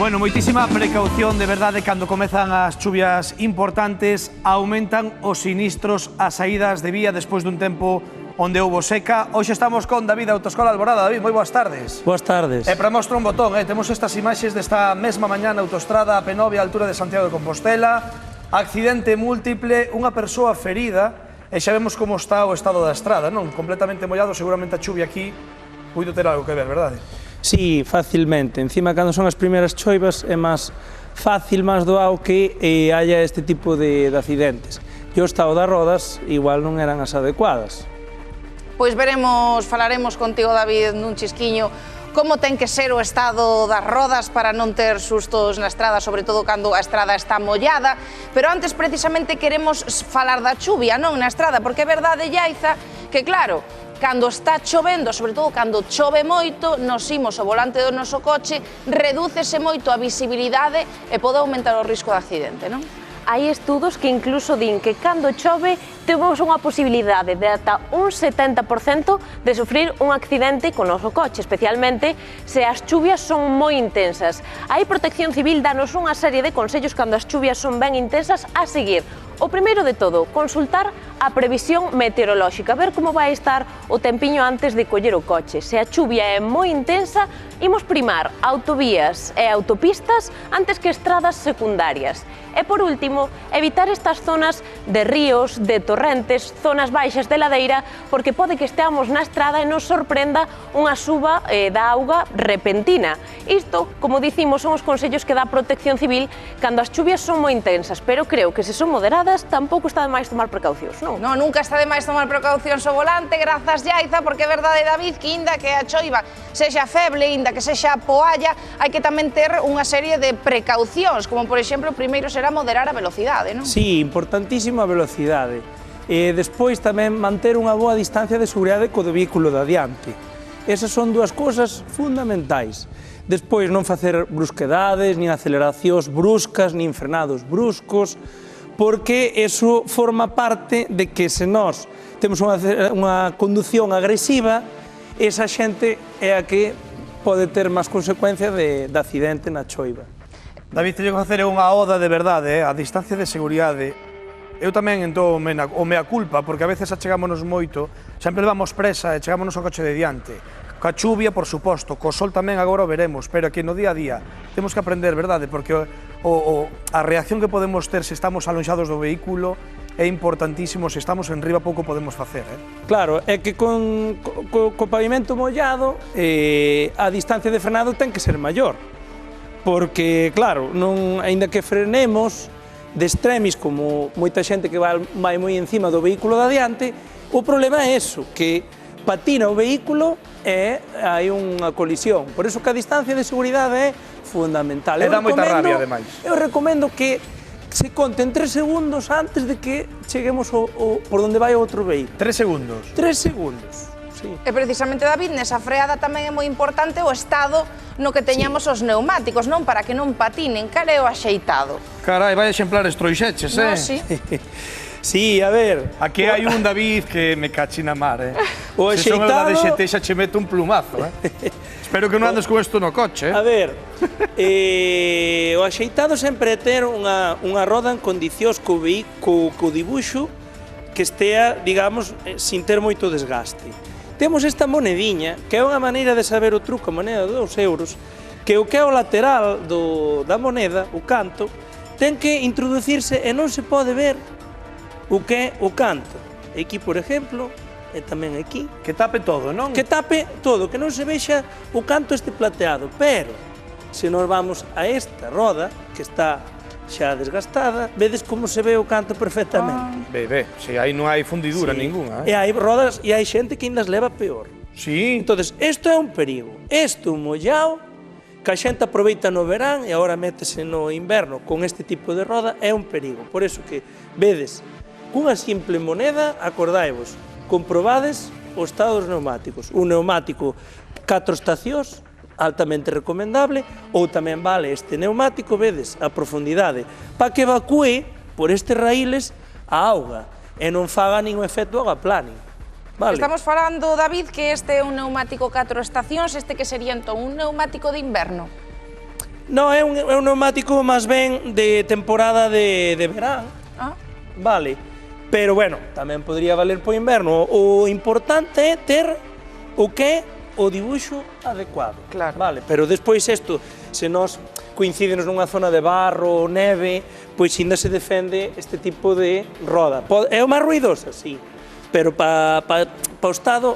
Bueno, moitísima precaución, de verdade, cando comezan as chuvias importantes, aumentan os sinistros, as saídas de vía despois dun tempo onde houbo seca. Hoxe estamos con David da Autoescola Alborada. David, moi boas tardes. Boas tardes. E para mostrar un botón, temos estas imaxes desta mesma mañá na autoestrada a P9 a altura de Santiago de Compostela. Accidente múltiple, unha persoa ferida, e xa vemos como está o estado da estrada, non? Completamente mollado, seguramente a chuvia aquí puido ter algo que ver, verdade? Sí, facilmente. Encima, cando son as primeiras choivas, é máis fácil, máis doado que haya este tipo de accidentes. E o estado das rodas igual non eran as adecuadas. Pois falaremos contigo, David, nun chisquiño, como ten que ser o estado das rodas para non ter sustos na estrada, sobre todo cando a estrada está mollada. Pero antes, precisamente, queremos falar da chuvia, non, na estrada, porque é verdade, Yaiza, que claro, cando está chovendo, sobre todo cando chove moito, nos imos ao volante do noso coche, redúcese moito a visibilidade e pode aumentar o risco de accidente, non? Hai estudos que incluso din que cando chove temos unha posibilidade de ata un 70% de sufrir un accidente co noso coche, especialmente se as chuvias son moi intensas. Aí Protección Civil danos unha serie de consellos cando as chuvias son ben intensas a seguir. O primeiro de todo, consultar a previsión meteorolóxica, ver como vai estar o tempiño antes de coller o coche. Se a chuvia é moi intensa, imos primar autovías e autopistas antes que estradas secundarias. E por último, evitar estas zonas de ríos, de torrentes, zonas baixas de ladeira, porque pode que esteamos na estrada e nos sorprenda unha suba da auga repentina. Isto, como dicimos, son os consellos que dá Protección Civil cando as chuvias son moi intensas, pero creo que se son moderadas tampouco está de máis tomar precaucións, non? Non, nunca está de máis tomar precaucións ao volante, grazas, Yaiza, porque é verdade, David, que inda que a choiva sexa feble, inda que sexa poalla, hai que tamén ter unha serie de precaucións, como por exemplo, primeiro será moderar a velocidade, non? Sí, importantísimo a velocidade. E despois tamén manter unha boa distancia de seguridade co do vehículo de adiante. Esas son dúas cousas fundamentais. Despois non facer brusquedades, nin aceleracións bruscas, nin frenados bruscos, porque eso forma parte de que se nós temos unha condución agresiva, esa xente é a que pode ter máis consecuencia de accidente na choiva. David, teño que facer unha oda de verdade, a distancia de seguridade. Eu tamén entón o mea culpa, porque a veces achegámonos moito, sempre vamos presa e chegámonos ao coche de diante. Coa chuvia, por suposto, co sol tamén agora o veremos, pero que no día a día temos que aprender, verdade, porque a reacción que podemos ter se estamos alonxados do vehículo é importantísimo, se estamos en riba pouco podemos facer, Claro, é que co pavimento mollado a distancia de frenado ten que ser maior, porque, claro, aínda que frenemos de extremis como moita xente que vai moi encima do vehículo de adiante, o problema é eso, que patina o vehículo e hai unha colisión. Por iso que a distancia de seguridade é fundamental. E dá moita rabia, ademais. Eu recomendo que se conten 3 segundos antes de que cheguemos por onde vai outro vehículo. 3 segundos? 3 segundos, sí. E precisamente, David, nesa freada tamén é moi importante o estado no que teñamos os neumáticos, non? Para que non patinen. Cal é o axeitado? Carai, vai exemplares trouxeches, Non, sí. Sí, a ver... Aquí hai un David que me cachi na mar, O Se son eu da axeitado... DXT xa che meto un plumazo, Espero que non andes con isto no coche, A ver, o axeitado sempre é ter unha roda en condicións co dibuixo que estea, digamos, sin ter moito desgaste. Temos esta monediña, que é unha maneira de saber o truco, a moneda de 2 euros, que o que é o lateral da moneda, o canto, ten que introducirse e non se pode ver o que é o canto. Aquí, por exemplo, e tamén aquí. Que tape todo, non? Que tape todo, que non se vexa o canto este plateado. Pero, se nos vamos a esta roda, que está xa desgastada, vedes como se ve o canto perfectamente. Ve, se aí non hai fundidura ninguna, E hai rodas e hai xente que ainda as leva peor. Sí. Entonces, isto é un perigo. Isto mollado, que a xente aproveita no verán e agora métese no inverno con este tipo de roda, é un perigo. Por iso que, vedes, cunha simple moneda, acordaivos, comprobades o estado dos neumáticos. Un neumático 4 estacións, altamente recomendable, ou tamén vale este neumático, vedes, a profundidade, para que evacúe por estes raíles a auga e non faga nin o efecto agaplaning. Vale. Estamos falando, David, que este é un neumático 4 estacións, este que sería entón un neumático de inverno. Non, é un neumático máis ben de temporada de verán. Vale, pero bueno, tamén podría valer po inverno. O importante é ter o que é o dibuixo adecuado. Claro. Vale, pero despois isto, se nos coincidenos nunha zona de barro ou neve, pois ainda se defende este tipo de roda. É o máis ruidosa, sí, pero para o estado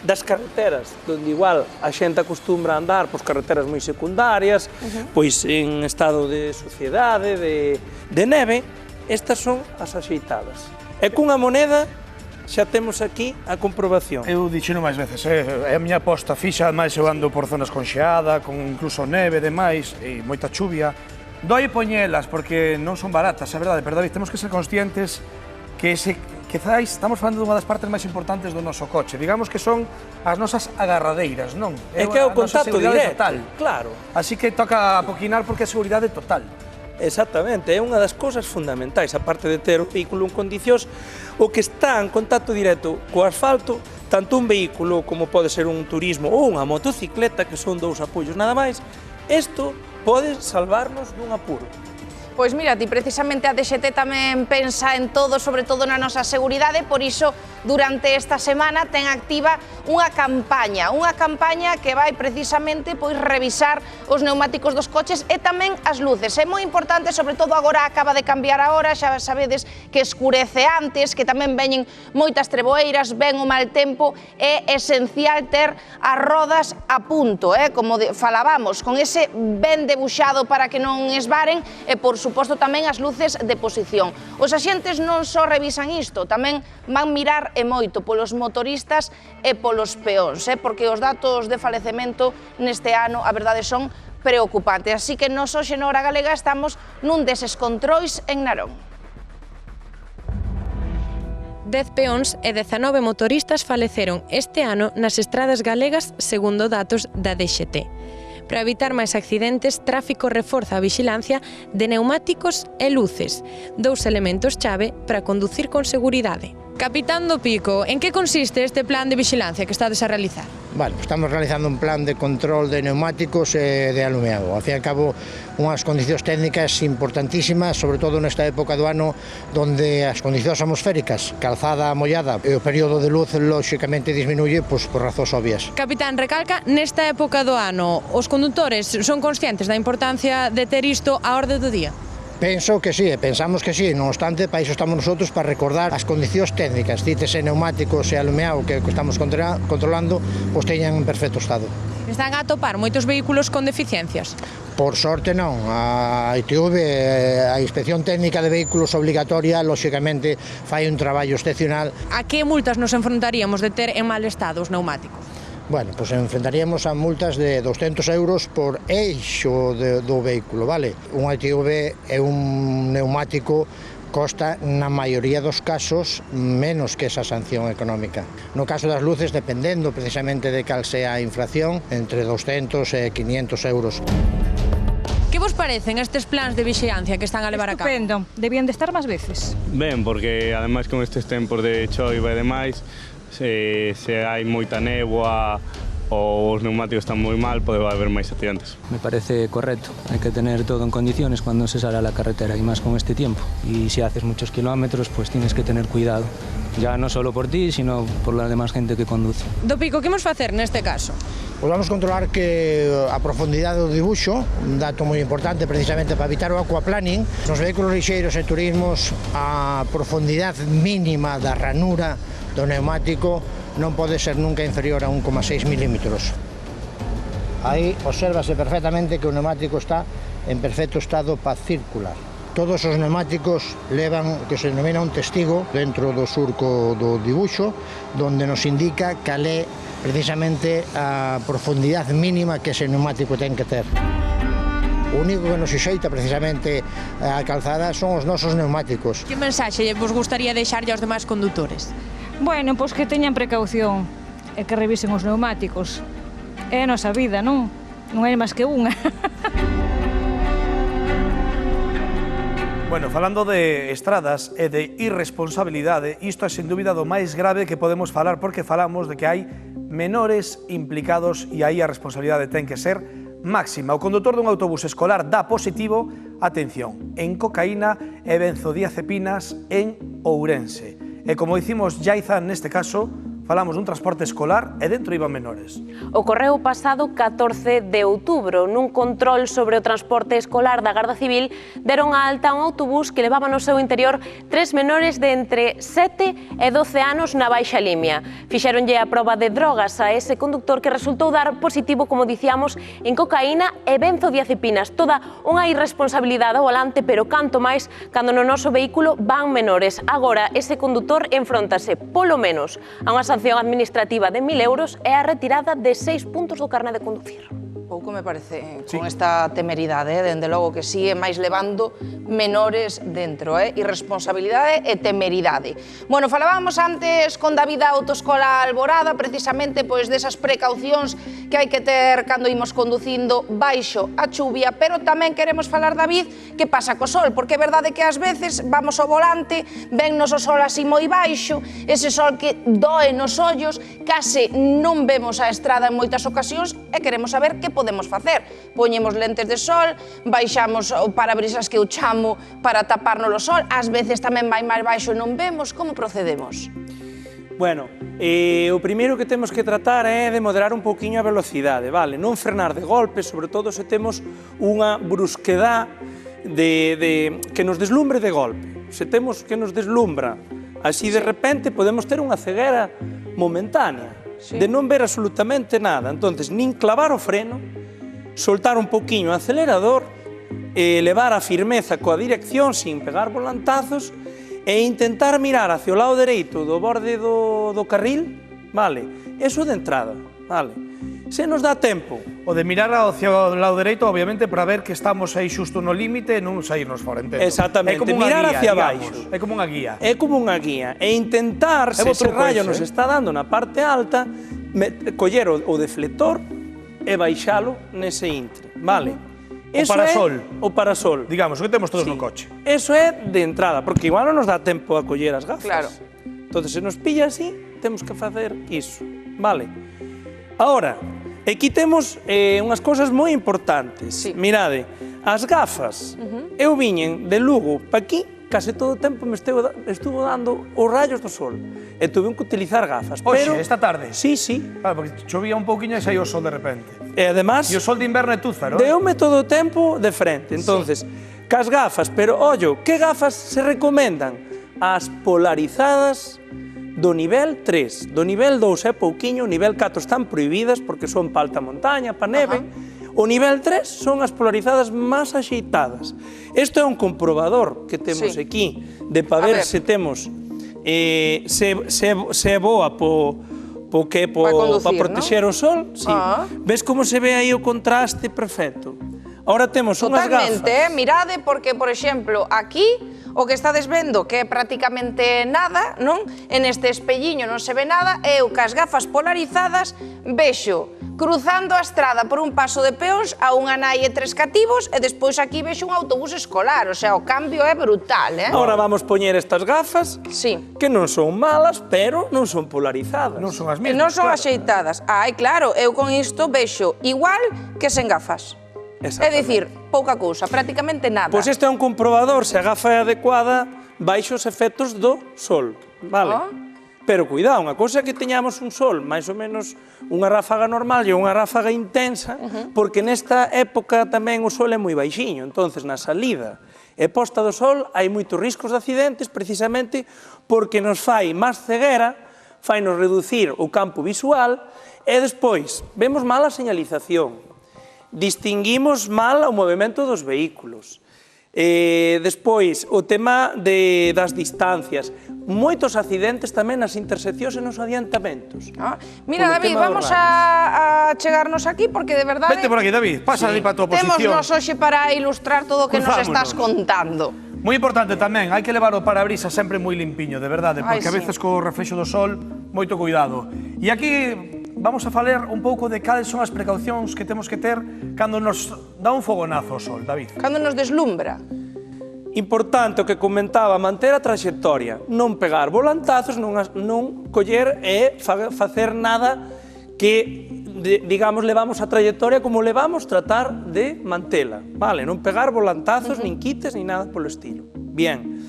das carreteras, onde igual a xente acostumbra a andar pois carreteras moi secundarias, pois en estado de suciedade, de neve, estas son as axeitadas. E cunha moneda xa temos aquí a comprobación. Eu dixeno máis veces, é a miña aposta fixa, ademais eu ando por zonas con xeada, con incluso neve e demais, e moita chuvia. Doi poñelas, porque non son baratas, é verdade, pero David, temos que ser conscientes que quizás estamos falando dunha das partes máis importantes do noso coche. Digamos que son as nosas agarradeiras, non? É que é o contacto directo, total. claro. Así que toca apoquinar porque é seguridade total. Exactamente, é unha das cousas fundamentais, aparte de ter o vehículo en condicións, o que está en contacto directo co asfalto, tanto un vehículo como pode ser un turismo ou unha motocicleta, que son dous apoios nada máis, isto pode salvarnos dun apuro. Pois mira, ti precisamente a DXT tamén pensa en todo, sobre todo na nosa seguridade, por iso durante esta semana ten activa unha campaña que vai precisamente pois revisar os neumáticos dos coches e tamén as luces. É moi importante, sobre todo agora acaba de cambiar a hora, xa sabedes que escurece antes, que tamén veñen moitas treboeiras, ven o mal tempo, é esencial ter as rodas a punto, como falábamos, con ese ben debuxado para que non esvaren e, por suposto, tamén as luces de posición. Os axentes non só revisan isto, tamén van mirar e moito polos motoristas e polos peóns, porque os datos de falecemento neste ano, a verdade, son preocupantes. Así que nos hoxe na Hora Galega estamos nun deses controis en Narón. 10 peóns e 19 motoristas faleceron este ano nas estradas galegas, segundo datos da DXT. Para evitar máis accidentes, Tráfico reforza a vixilancia de neumáticos e luces, dous elementos chave para conducir con seguridade. Capitán do Pico, en que consiste este plan de vixilancia que estades a realizar? Bueno, estamos realizando un plan de control de neumáticos e de alumeado. Ao fin e ao cabo, unhas condicións técnicas importantísimas, sobre todo nesta época do ano donde as condicións atmosféricas, calzada mollada e o período de luz, lóxicamente, disminuye por razóns obvias. Capitán, recalca, nesta época do ano, os condutores son conscientes da importancia de ter isto á orde do día? Penso que sí, pensamos que sí, non obstante, para iso estamos nosotros para recordar as condicións técnicas, cítese neumáticos e alumeado que estamos controlando, pois teñan en perfecto estado. Están a atopar moitos vehículos con deficiencias? Por sorte non, a ITV, a Inspección Técnica de Vehículos obligatoria, lóxicamente, fai un traballo excepcional. A que multas nos enfrontaríamos de ter en mal estado os neumáticos? Bueno, pois enfrentaríamos a multas de 200 euros por eixo do vehículo, vale? Un ITV é un neumático costa, na maioría dos casos, menos que esa sanción económica. No caso das luces, dependendo precisamente de cal sea a infracción, entre 200 e 500 euros. Que vos parecen estes plans de vixilancia que están a levar a cabo? Estupendo, debían de estar máis veces. Ben, porque ademais con estes tempos de choiva e demais, se hai moita néboa ou os neumáticos están moi mal, pode haber máis accidentes. Me parece correcto, hay que tener todo en condiciones cuando se sale a la carretera y más con este tiempo. Y si haces muchos kilómetros, pues tienes que tener cuidado, ya no solo por ti, sino por la demás gente que conduce. Do Pico, que imos facer neste caso? Pois vamos controlar que a profundidade do dibuixo, un dato moi importante precisamente para evitar o aquaplaning, nos vehículos lixeiros e turismos a profundidade mínima da ranura do neumático non pode ser nunca inferior a 1,6 milímetros. Aí obsérvase perfectamente que o neumático está en perfecto estado para circular. Todos os neumáticos levan o que se denomina un testigo dentro do surco do dibuixo, donde nos indica cal é precisamente a profundidade mínima que ese neumático ten que ter. O único que nos xeita precisamente a calzada son os nosos neumáticos. Que mensaxe vos gustaría deixarlle aos demais condutores? Bueno, pois que teñan precaución e que revisen os neumáticos. É a nosa vida, non? Non hai máis que unha. Bueno, falando de estradas e de irresponsabilidade, isto é sen dúbida do máis grave que podemos falar porque falamos de que hai menores implicados e aí a responsabilidade ten que ser máxima. O condutor dun autobús escolar dá positivo, atención, en cocaína e benzodiazepinas en Ourense. E como dicimos Jaizan neste caso, falamos dun transporte escolar e dentro iban menores. Ocorreu o pasado 14 de outubro. Nun control sobre o transporte escolar da Garda Civil deron a alta un autobús que levaba no seu interior 3 menores de entre 7 e 12 anos na Baixa Limia. Fixéronlle a proba de drogas a ese conductor que resultou dar positivo, como dicíamos, en cocaína e benzodiazepinas. Toda unha irresponsabilidade ao volante, pero canto máis cando no noso vehículo van menores. Agora, ese condutor enfróntase, polo menos, a unha sanción administrativa de 1.000 euros e a retirada de 6 puntos do carné de conducir. Pouco me parece con esta temeridade, dende logo que sigue máis levando menores dentro, irresponsabilidade e temeridade. Bueno, falábamos antes con David da Autoescola Alborada, precisamente pois desas precaucións que hai que ter cando imos conducindo baixo a chuvia, pero tamén queremos falar, David, que pasa co sol, porque é verdade que ás veces vamos ao volante, vennos o sol así moi baixo, ese sol que doe nos ollos, case non vemos a estrada en moitas ocasións e queremos saber que podemos facer. Poñemos lentes de sol, baixamos o parabrisas que eu chamo para taparnos o sol, ás veces tamén vai máis baixo e non vemos, como procedemos? Bueno, o primeiro que temos que tratar é de moderar un pouquiño a velocidade, vale? Non frenar de golpe, sobre todo se temos unha brusquedade que nos deslumbre de golpe. Se temos que nos deslumbra así de repente, podemos ter unha ceguera momentánea, de non ver absolutamente nada. Entonces, nin clavar o freno, soltar un pouquiño o acelerador, levar a firmeza coa dirección sin pegar volantazos e intentar mirar hacia o lado dereito do borde do carril, vale? Eso de entrada, vale? Se nos dá tempo. O de mirar hacia o lado dereito, obviamente, para ver que estamos aí xusto no límite e non saírnos fora, entendo. Exactamente, mirar hacia baixo. É como unha guía. É como unha guía. E intentar, se ese rayo nos está dando na parte alta, coller o deflector e baixalo nese intre, vale? O parasol. O parasol. Digamos, o que temos todos no coche. Eso é de entrada, porque igual non nos dá tempo a coller as gafas. Claro. Entón, se nos pilla así, temos que facer iso, vale? Ahora, aquí temos unhas cousas moi importantes. Mirade, as gafas, eu viñen de Lugo pa aquí, case todo o tempo me estuvo dando os rayos do sol. E tuve que utilizar gafas. Oxe, esta tarde? Sí, sí. Claro, porque chovía un pouquiño e saíu o sol de repente. E además... E o sol de inverno é túzaro. Deume todo o tempo de frente. Entonces, cas gafas, pero, ollo, que gafas se recomendan? As polarizadas do nivel 3. Do nivel 2 é pouquiño, o nivel 4 están prohibidas porque son pa alta montaña, pa neve. O nivel 3 son as polarizadas máis axeitadas. Isto é un comprobador que temos aquí de para ver se temos se é boa para protexer o sol. Ves como se ve aí o contraste perfecto? Ahora temos unhas gafas. Totalmente, mirade, porque, por exemplo, aquí o que estades vendo, que é prácticamente nada, non? En este espelliño non se ve nada, e eu cas gafas polarizadas vexo cruzando a estrada por un paso de peóns a unha nai e 3 cativos, e despois aquí vexo un autobús escolar, o sea, o cambio é brutal, Ahora vamos poñer estas gafas, que non son malas, pero non son polarizadas. Non son as mesmas. E non son axeitadas. Ai, claro, eu con isto vexo igual que sen gafas. É dicir, pouca cousa, prácticamente nada. Pois este é un comprobador, se a gafa é adecuada, baixo os efectos do sol, vale? Pero cuidado, unha cousa é que teñamos un sol, máis ou menos unha ráfaga normal e unha ráfaga intensa, porque nesta época tamén o sol é moi baixiño, entonces na salida e posta do sol hai moitos riscos de accidentes precisamente porque nos fai máis ceguera, fai nos reducir o campo visual e despois vemos mal a señalización. Distinguimos mal o movimento dos vehículos. Despois, o tema das distancias. Moitos accidentes tamén nas interseccións e nos adiantamentos. Mira, David, vamos a chegarnos aquí, porque de verdade... Vete por aquí, David, pasa ali para a tua posición. Témonos hoxe para ilustrar todo o que nos estás contando. Moi importante tamén, hai que levar o parabrisas sempre moi limpiño, de verdade, porque a veces co reflexo do sol, moito cuidado. E aquí vamos a falar un pouco de cales son as precaucións que temos que ter cando nos dá un fogonazo o sol, David. Cando nos deslumbra. Importante o que comentaba, manter a traxectoria, non pegar volantazos, non coller e facer nada que digamos, levamos a trayectoria como levamos, tratar de mantela, vale? Non pegar volantazos, nin quites, nin nada polo estilo. Bien.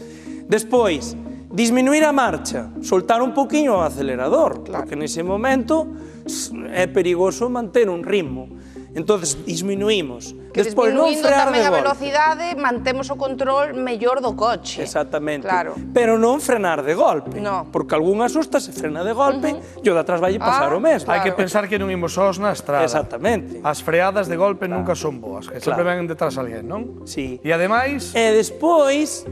Despois, disminuir a marcha, soltar un poquinho o acelerador, porque nese momento é perigoso manter un ritmo. Entonces, disminuímos. Que Despois, non disminuindo frear tamén de a golpe. velocidade, mantemos o control mellor do coche. Exactamente. Claro. Pero non frenar de golpe. No. Porque algún asusta, se frena de golpe, e o de atrás vai pasar o mesmo. Hai que pensar que non imos sós na estrada. Exactamente. As freadas de golpe nunca son boas, que sempre ven detrás alguén, non? Sí. E ademais, E despois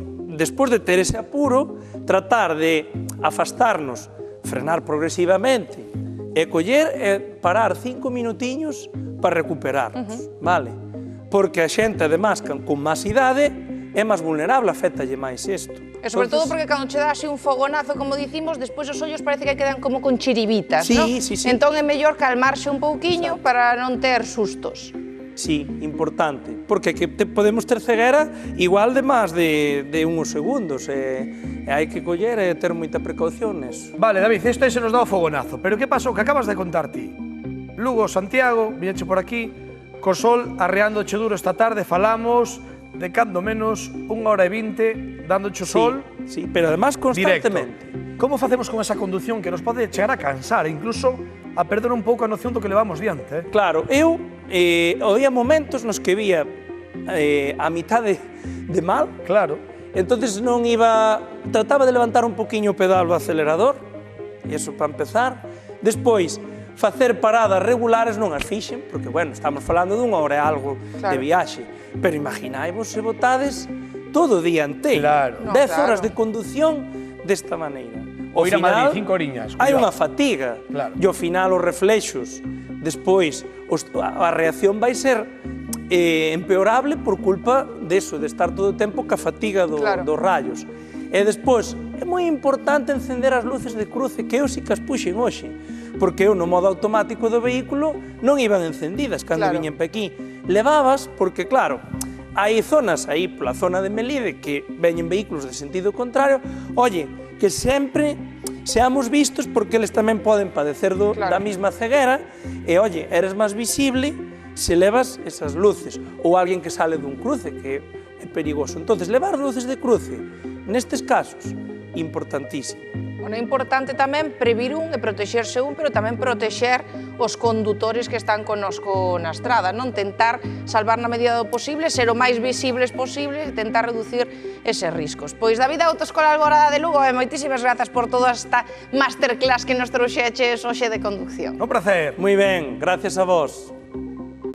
de ter ese apuro, tratar de afastarnos, frenar progresivamente, e coller e parar 5 minutiños para recuperarnos, vale? Porque a xente, además, con máis idade, é máis vulnerable, afectalle máis isto. E sobre todo porque cando che dá así un fogonazo, como dicimos, despois os ollos parece que quedan como con chiribitas, Sí, non? sí, sí. Entón é mellor calmarse un pouquiño para non ter sustos. Sí, importante, porque que podemos ter ceguera igual de máis de uns segundos, e hai que coller e ter moita precaución neso. vale, David, isto aí se nos dá o fogonazo, pero que pasou? Que acabas de contar ti. Lugo, Santiago, viñeche por aquí, co sol arreándoche duro esta tarde, falamos de cando menos 1h20 dándoche o sol Sí, pero además directo. constantemente. Como facemos con esa condución que nos pode chegar a cansar, e incluso a perder un pouco a noción do que levamos diante? Claro, eu había momentos nos que vía a mitad de mal, Claro. entonces non iba, trataba de levantar un poquinho o pedal do acelerador, e iso para empezar. Despois, facer paradas regulares non as fixen, porque, bueno, estamos falando dunha hora e algo de viaxe, pero imagináivos se botades todo o día inteiro, Claro. No, 10 claro. horas de condución desta maneira. Ou ir a Madrid 5 horiñas. Hai cuidado. unha fatiga, Claro. e ao final os reflexos, despois a reacción vai ser empeorable por culpa deso, de estar todo o tempo ca fatiga dos rayos. E despois, é moi importante encender as luces de cruce, que eu si que as puxen hoxe, porque eu no modo automático do vehículo non iban encendidas cando viñen pa aquí. Levabas, porque claro, hai zonas aí pola zona de Melide que veñen vehículos de sentido contrario, oye, que sempre seamos vistos porque eles tamén poden padecer da mesma ceguera e, oye, eres máis visible se levas esas luces, ou alguén que sale dun cruce, que é perigoso. Entonces, levar luces de cruce, nestes casos, importantísimo. Bueno, é importante tamén previr un e protexerse un, pero tamén protexer os condutores que están connosco na estrada, non tentar salvar na medida do posible, ser o máis visibles posible, tentar reducir eses riscos. Pois David, Autoescola Alborada de Lugo, moitísimas grazas por toda esta masterclass que nos trouxeches hoxe de conducción. Un placer. Moi ben, gracias a vos.